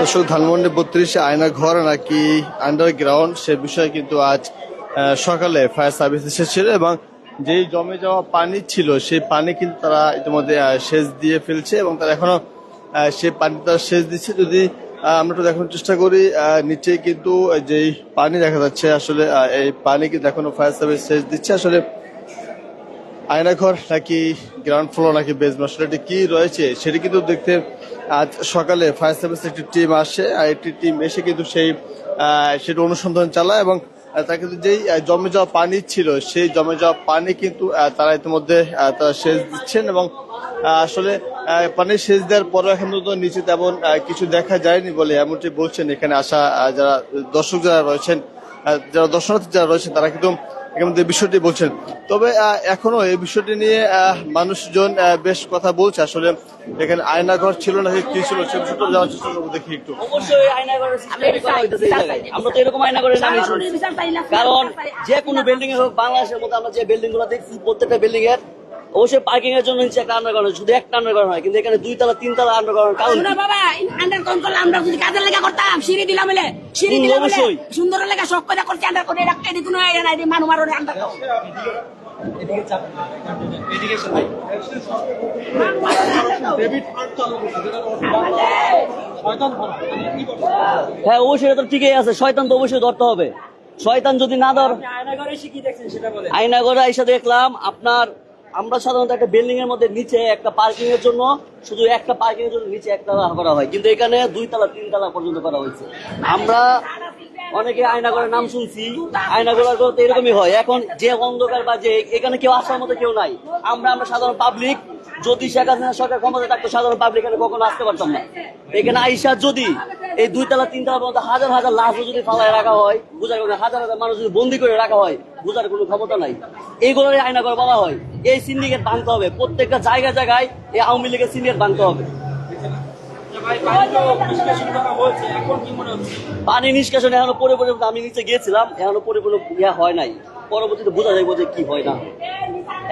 দর্শক, ধানমন্ডি 32 আয়না ঘর নাকি আন্ডারগ্রাউন্ড সে বিষয়ে কিন্তু আজ সকালে ফায়ার সার্ভিস এসেছিল এবং যেই জমে যাওয়া পানি ছিল সেই পানি কিন্তু তারা ইতিমধ্যে সেচ দিয়ে ফেলছে এবং তারা এখনো সেই পানি তারা সেচ দিচ্ছে। যদি আমরা একটু দেখানোর চেষ্টা করি, নিচে কিন্তু যেই পানি দেখা যাচ্ছে আসলে এই পানি কিন্তু এখনো ফায়ার সার্ভিস সেচ দিচ্ছে। আসলে আয়নাঘর নাকি গ্রাউন্ড ফ্লোর নাকি বেসমেন্ট আসলে এটি কি রয়েছে সেটি কিন্তু দেখতে আজ সকালে ফায়ার সার্ভিস একটি টিম আসে, আর একটি টিম এসে কিন্তু সেটা অনুসন্ধান চালায় এবং তারা কিন্তু যেই জমে যাওয়া পানি ছিল সেই জমে যাওয়া পানি কিন্তু তারা ইতিমধ্যে তারা সেচ দিচ্ছেন এবং আসলে পানি সেচ দেওয়ার পরও এখন তো নিচে তেমন কিছু দেখা যায়নি বলে এমনটি বলছেন এখানে আসা যারা দর্শক যারা রয়েছেন, যারা দর্শনার্থী যারা রয়েছেন তারা কিন্তু এখানে বিষয়টি বলছেন। তবে এখনো এই বিষয়টি নিয়ে মানুষজন বেশ কথা বলছে। আসলে এখানে আয়নাঘর ছিল নাকি কি ছিল সে বিষয়টা জানার চেষ্টা করবো, দেখি একটু। অবশ্যই আয়নাঘর আমরা তো এরকম আয়নাঘরের নামই শুনছি, কারণ যে কোনো বিল্ডিং এর হোক বাংলাদেশের মধ্যে আমরা যে বিল্ডিং গুলো দেখছি প্রত্যেকটা বিল্ডিং এর অবশ্যই পার্কিং এর জন্য নিচে একটা আন্ডারগ্রাউন্ড, শুধু একটা আন্ডারগ্রাউন্ড হয়, কিন্তু এখানে 2 তলা 3 তলা আন্ডারগ্রাউন্ড। কারণ বাবা আন্ডারগ্রাউন্ড করলে আমরা যদি কাজের লেখা করতাম সিঁড়ি দিলাম অবশ্যই সুন্দর লেখা সব করে করছে আন্ডার করে এটি কোনো না এটি মানু মারো আন্ডারগ্রাউন্ড। হ্যাঁ অবশ্যই এটা তো ঠিকই আছে, শয়তান তো অবশ্যই ধরতে হবে। শয়তান যদি না ধর, আয়নাঘরে এসে দেখলাম আপনার আমরা সাধারণত একটা বিল্ডিং এর মধ্যে নিচে একটা পার্কিং এর জন্য শুধু একটা পার্কিং এর জন্য নিচে একটা করা হয়, কিন্তু এখানে 2 তলা 3 তলা পর্যন্ত করা হয়েছে। আমরা অনেকে আয়নাঘরের নাম শুনছি, আয়নাঘর তো এরকমই হয়। এখন যে অন্ধকার বা যে এখানে কেউ আসার মতো কেউ নাই, আমরা সাধারণ পাবলিক, যদি শেখ হাসিনা সরকার ক্ষমতা থাকতো সাধারণ পাবলিক এখানে কখনো আসতে পারতাম না। এখানে আইসা যদি এই 2 তলা 3 তলা পর্যন্ত হাজার হাজার লাশ যদি ফালায় রাখা হয়, বুঝার কোনো হাজার হাজার মানুষ যদি বন্দি করে রাখা হয়, বুঝার কোনো ক্ষমতা নাই। এইগুলোর আয়নাঘর বলা হয়। এই সিন্ডিকেট ভাঙতে হবে, প্রত্যেকটা জায়গায় জায়গায় এই আওয়ামী লীগের সিন্ডিকেট ভাঙতে হবে। পানি নিষ্কাশন এখনো পরিপূর্ণ, আমি নিচে গিয়েছিলাম, এখনো পরিপূর্ণ হয় নাই। পরবর্তীতে বোঝা যাবে যে কি হয় না,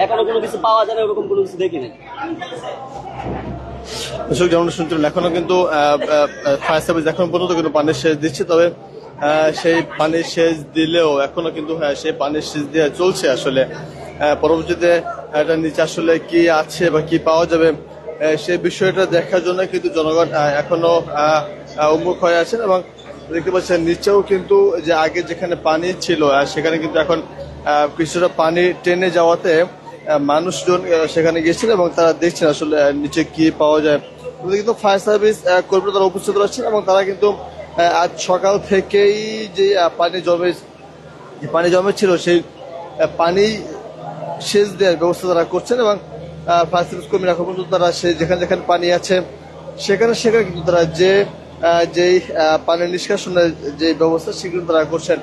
এখনো কোনো কিছু পাওয়া যায় না, ওরকম কোনো কিছু দেখি নাই। দর্শক, যেমন শুনছিলেন এখনো কিন্তু ফায়ার সার্ভিস এখন পর্যন্ত কিন্তু পানির সেচ দিচ্ছে। তবে সেই পানির সেচ দিলেও এখনো কিন্তু সেই পানির সেচ দিয়ে চলছে। আসলে পরবর্তীতে এটা নিচে আসলে কি আছে বা কি পাওয়া যাবে সেই বিষয়টা দেখার জন্য কিন্তু জনগণ এখনো উন্মুখ হয়ে আছেন এবং দেখতে পাচ্ছেন নিচেও কিন্তু যে আগে যেখানে পানি ছিল সেখানে কিন্তু এখন কিছুটা পানি টেনে যাওয়াতে মানুষজন সেখানে গিয়েছিল এবং তারা দেখছেন আসলে নিচে কি পাওয়া যায়। কিন্তু ফায়ার সার্ভিস কর্মীরা তারা উপস্থিত রয়েছেন এবং তারা কিন্তু আজ সকাল থেকেই যে পানি জমেছিল সেই পানি সেচ দেওয়ার ব্যবস্থা তারা করছেন এবং ফায়ার সার্ভিস কর্মীরা এখন পর্যন্ত তারা যেখানে যেখানে পানি আছে সেখানে কিন্তু তারা যেই পানি নিষ্কাশনের যে ব্যবস্থা সেগুলো তারা করছেন।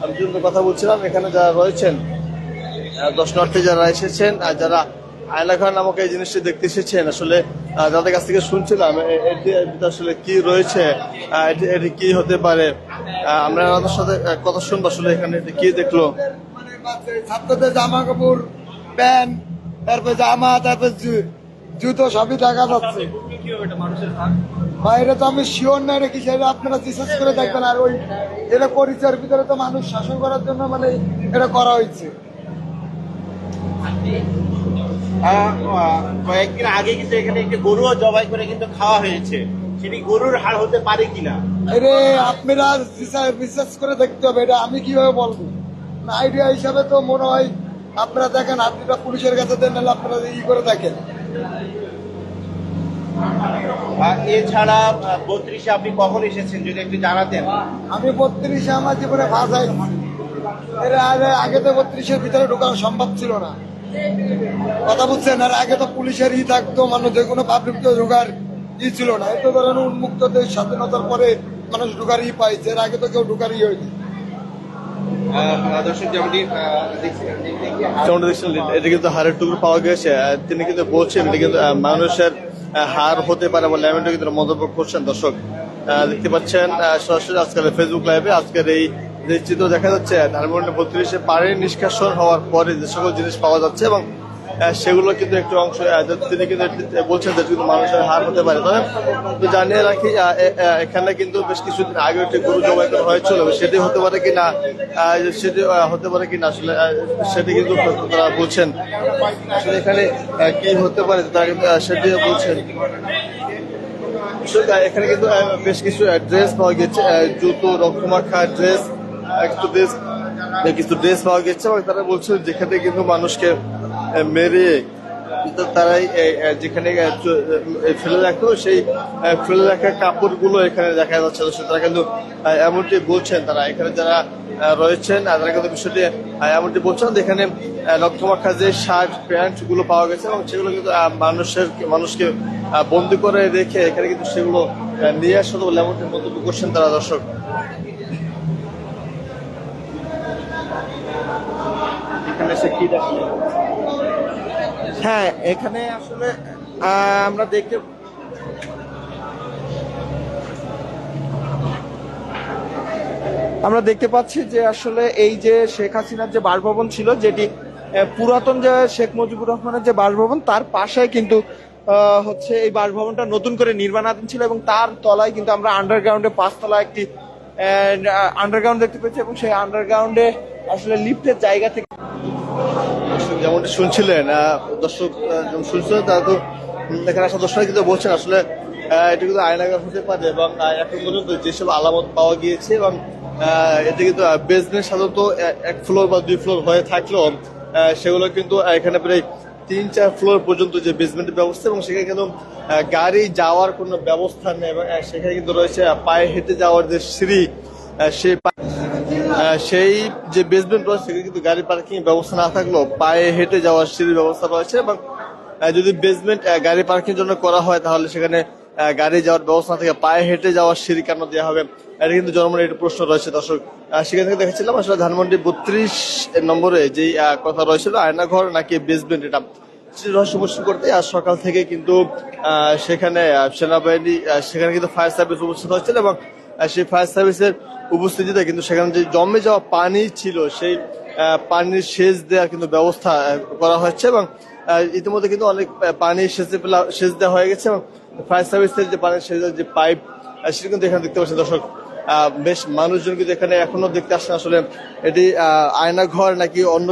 আমি কিন্তু কথা বলছিলাম এখানে যারা রয়েছেন দর্শনার্থী যারা এসেছেন, যারা আয়নাঘর নামক এই জিনিসটি দেখতে এসেছেন, আসলে যাদের কাছ থেকে শুনছিলাম এটি আসলে কি রয়েছে, এটি কি হতে পারে, আমরা আমাদের সাথে কথা শুনবো আসলে এখানে কি দেখলো। ছাত্রদের জামা কাপড়, প্যান্ট, তারপর জামা, তারপর জুতো সবই দেখা যাচ্ছে। বাইরে তো আমি শিওর না এটা কি, সেটা আপনারা রিসার্চ করে দেখবেন। আর ওই এটা পরিচয়ের ভিতরে তো মানুষ শাসন করার জন্য মানে এটা করা হয়েছে। কয়েকদিন আগে কিন্তু এখানে একটি গরুও জবাই করে কিন্তু খাওয়া হয়েছে, সেটি গরুর হাড় হতে পারে কিনা আরে আপনারা রিসার্চ করে দেখতে হবে, এটা আমি কিভাবে বলবো না। আইডিয়া হিসাবে তো মনে হয় আপনারা দেখেন, আপনারা পুলিশের কাছে দেন, নাহলে আপনারা করে দেখেন। এছাড়া 32-এ আপনি কখন এসেছেন যদি একটু জানাতেন। আমি 32-এ আমার জীবনে ভাষাই এর আগে তো 32-এর ভিতরে ঢোকানো সম্ভব ছিল না, কথা বুঝছেন। আর আগে তো পুলিশের থাকতো, মানুষ যে কোনো পাবলিক তো ঢোকার ছিল না। এত ধরেন উন্মুক্ত দেশ, স্বাধীনতার পরে মানুষ ঢোকার পাইছে, এর আগে তো কেউ ঢোকার হয়নি। এটা কিন্তু হাড়ের টুকরো পাওয়া গেছে, তিনি কিন্তু বলছেন এটা কিন্তু মানুষের হাড় হতে পারে বলে এমনটা কিন্তু মন্তব্য করছেন। দর্শক দেখতে পাচ্ছেন সরাসরি আজকের ফেসবুক লাইভে আজকের এই যে চিত্র দেখা যাচ্ছে ধানমন্ডি 32-এ পানি নিষ্কাশন হওয়ার পরে যে সকল জিনিস পাওয়া যাচ্ছে এবং সেগুলো কিন্তু একটু অংশ তিনি কিন্তু বলছেন যে কিন্তু মানুষের হার হতে পারে। তবে তো জানিয়ে রাখি এখানে কিন্তু বেশ কিছুদিন আগে একটি গরু জবাই করা হয়েছিল, সেটি হতে পারে কিনা সেটি হতে পারে কিনা আসলে সেটি কিন্তু তারা বলছেন আসলে এখানে কি হতে পারে তারা কিন্তু সেটি বলছেন। এখানে কিন্তু বেশ কিছু ড্রেস পাওয়া গেছে, জুতো, রক্তমাখা ড্রেস, কিছু ড্রেস পাওয়া গেছে এবং তারা বলছে যেখানে কিন্তু মানুষকে মেরে তারাই যেখানে ফেলে রাখতো সেই ফেলে রাখা কাপড়গুলো এখানে দেখা যাচ্ছে। তারা কিন্তু এমনটি বলছেন, তারা এখানে যারা রয়েছেন তারা কিন্তু বিষয়টি এমনটি বলছেন এখানে রক্তমাখা যে শার্ট প্যান্ট গুলো পাওয়া গেছে এবং সেগুলো কিন্তু মানুষকে বন্দি করে রেখে এখানে কিন্তু সেগুলো নিয়ে আসতে বলে এমনটি মন্তব্য করছেন তারা। দর্শক এখানে সে কি দেখলেন? হ্যাঁ, এখানে আসলে আমরা দেখতে পাচ্ছি যে আসলে এই যে শেখ হাসিনার যে বাসভবন ছিল, যেটি পুরাতন যে শেখ মুজিবুর রহমানের যে বাসভবন, তার পাশে কিন্তু হচ্ছে এই বাসভবনটা নতুন করে নির্মাণাধীন ছিল এবং তার তলায় কিন্তু আমরা আন্ডারগ্রাউন্ডে 5 তলা একটি আন্ডারগ্রাউন্ড দেখতে পেয়েছি এবং সেই আন্ডারগ্রাউন্ডে আসলে লিফটের জায়গা থেকে যেমনটি শুনছিলেন দর্শক শুনছিলেন তারা তো এখানে আসা দর্শক কিন্তু বলছেন আসলে এটা কিন্তু আয়নাঘর হতে পারে এবং এখন পর্যন্ত যেসব আলামত পাওয়া গিয়েছে এবং এটা কিন্তু বেসমেন্ট সাধারণত 1 ফ্লোর বা 2 ফ্লোর হয়ে থাকলেও সেগুলো কিন্তু এখানে প্রায় 3-4 ফ্লোর পর্যন্ত যে বেসমেন্টের ব্যবস্থা এবং সেখানে কিন্তু গাড়ি যাওয়ার কোনো ব্যবস্থা নেই এবং সেখানে কিন্তু রয়েছে পায়ে হেঁটে যাওয়ার যে সিঁড়ি, সেই যে বেসমেন্ট রয়েছে সেখানে কিন্তু গাড়ি পার্কিং ব্যবস্থা না থাকলেও পায়ে হেঁটে যাওয়ার সিঁড়ির ব্যবস্থা রয়েছে এবং যদি বেসমেন্ট গাড়ি পার্কিং জন্য করা হয় তাহলে সেখানে গাড়ি যাওয়ার ব্যবস্থা থেকে পায়ে হেঁটে যাওয়ার সিঁড়ি কেন দেওয়া হবে, এটা কিন্তু জনমনে একটা প্রশ্ন রয়েছে। দর্শক সেখান থেকে দেখেছিলাম আসলে ধানমন্ডি 32 নম্বরে যেই কথা রয়েছিল আয়নাঘর নাকি বেসমেন্ট, এটা রহস্য মোচন করতে আজ সকাল থেকে কিন্তু সেখানে সেনাবাহিনী সেখানে কিন্তু ফায়ার সার্ভিস উপস্থিত হয়েছিল এবং সেই ফায়ার সার্ভিসের উপস্থিতিতে কিন্তু সেখানে যে জমে যাওয়া পানি ছিল সেই পানির সেচ দেওয়ার কিন্তু ব্যবস্থা করা হচ্ছে এবং ইতিমধ্যে কিন্তু অনেক পানি সেচ দেওয়া হয়ে গেছে এবং ফায়ার সার্ভিসের যে পানির সেচের যে পাইপ সেটা কিন্তু এখানে দেখতে পাচ্ছেন। দর্শক বেশ মানুষজন কিন্তু এখানে এখনো দেখতে আসছেন আসলে এটি আয়নাঘর নাকি অন্য